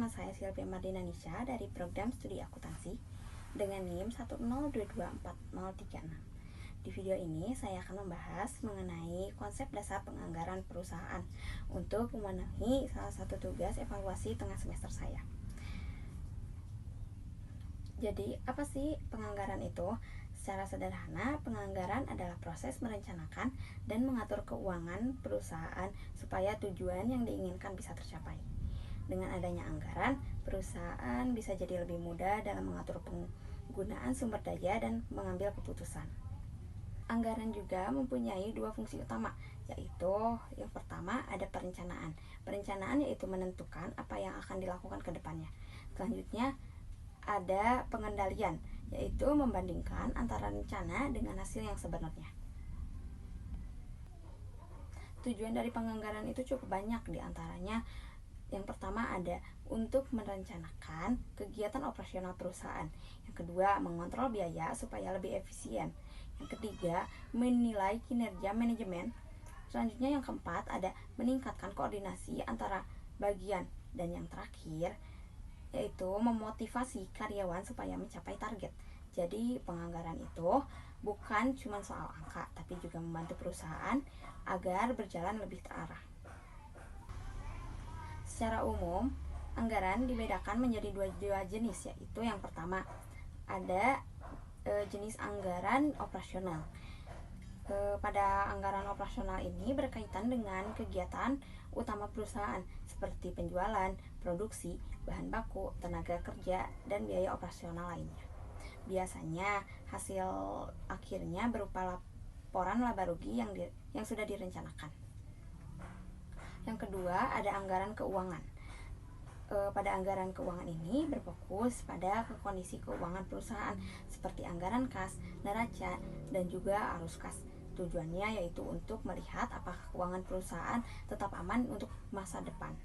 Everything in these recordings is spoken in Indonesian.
Nama saya Sylvia Mardina Nisha dari program studi akuntansi dengan NIM 102244036. Di video ini saya akan membahas mengenai konsep dasar penganggaran perusahaan untuk memenuhi salah satu tugas evaluasi tengah semester saya. Jadi, apa sih penganggaran itu? Secara sederhana, penganggaran adalah proses merencanakan dan mengatur keuangan perusahaan supaya tujuan yang diinginkan bisa tercapai. Dengan adanya anggaran, perusahaan bisa jadi lebih mudah dalam mengatur penggunaan sumber daya dan mengambil keputusan. Anggaran juga mempunyai dua fungsi utama, yaitu yang pertama ada perencanaan. Perencanaan yaitu menentukan apa yang akan dilakukan ke depannya. Selanjutnya ada pengendalian, yaitu membandingkan antara rencana dengan hasil yang sebenarnya. Tujuan dari penganggaran itu cukup banyak, diantaranya yang pertama ada untuk merencanakan kegiatan operasional perusahaan. Yang kedua, mengontrol biaya supaya lebih efisien. Yang ketiga, menilai kinerja manajemen. Selanjutnya yang keempat ada meningkatkan koordinasi antara bagian. Dan yang terakhir yaitu memotivasi karyawan supaya mencapai target. Jadi penganggaran itu bukan cuma soal angka, tapi juga membantu perusahaan agar berjalan lebih terarah. Secara umum, anggaran dibedakan menjadi dua jenis, yaitu yang pertama ada jenis anggaran operasional. Pada anggaran operasional ini berkaitan dengan kegiatan utama perusahaan seperti penjualan, produksi, bahan baku, tenaga kerja, dan biaya operasional lainnya. Biasanya hasil akhirnya berupa laporan laba rugi yang sudah direncanakan. Yang kedua, ada anggaran keuangan. Pada anggaran keuangan ini berfokus pada kondisi keuangan perusahaan seperti anggaran kas, neraca, dan juga arus kas. Tujuannya yaitu untuk melihat apakah keuangan perusahaan tetap aman untuk masa depan.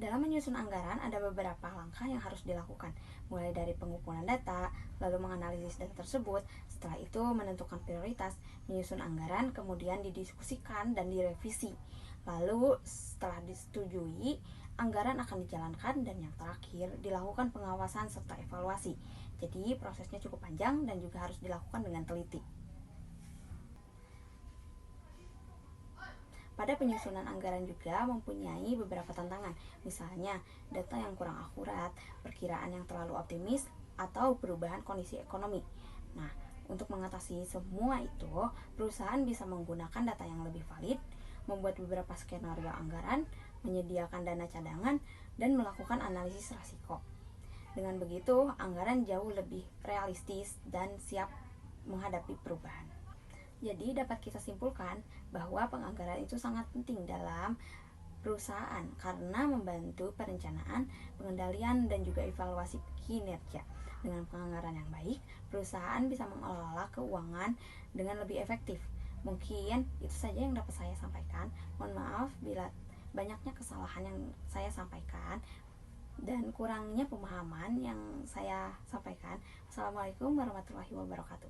Dalam menyusun anggaran ada beberapa langkah yang harus dilakukan, mulai dari pengumpulan data, lalu menganalisis data tersebut, setelah itu menentukan prioritas, menyusun anggaran, kemudian didiskusikan dan direvisi. Lalu setelah disetujui, anggaran akan dijalankan, dan yang terakhir dilakukan pengawasan serta evaluasi. Jadi prosesnya cukup panjang dan juga harus dilakukan dengan teliti. Pada penyusunan anggaran juga mempunyai beberapa tantangan, misalnya data yang kurang akurat, perkiraan yang terlalu optimis, atau perubahan kondisi ekonomi. Nah, untuk mengatasi semua itu, perusahaan bisa menggunakan data yang lebih valid, membuat beberapa skenario anggaran, menyediakan dana cadangan, dan melakukan analisis risiko. Dengan begitu, anggaran jauh lebih realistis dan siap menghadapi perubahan. Jadi dapat kita simpulkan bahwa penganggaran itu sangat penting dalam perusahaan karena membantu perencanaan, pengendalian, dan juga evaluasi kinerja. Dengan penganggaran yang baik, perusahaan bisa mengelola keuangan dengan lebih efektif. Mungkin itu saja yang dapat saya sampaikan. Mohon maaf bila banyaknya kesalahan yang saya sampaikan dan kurangnya pemahaman yang saya sampaikan. Assalamualaikum warahmatullahi wabarakatuh.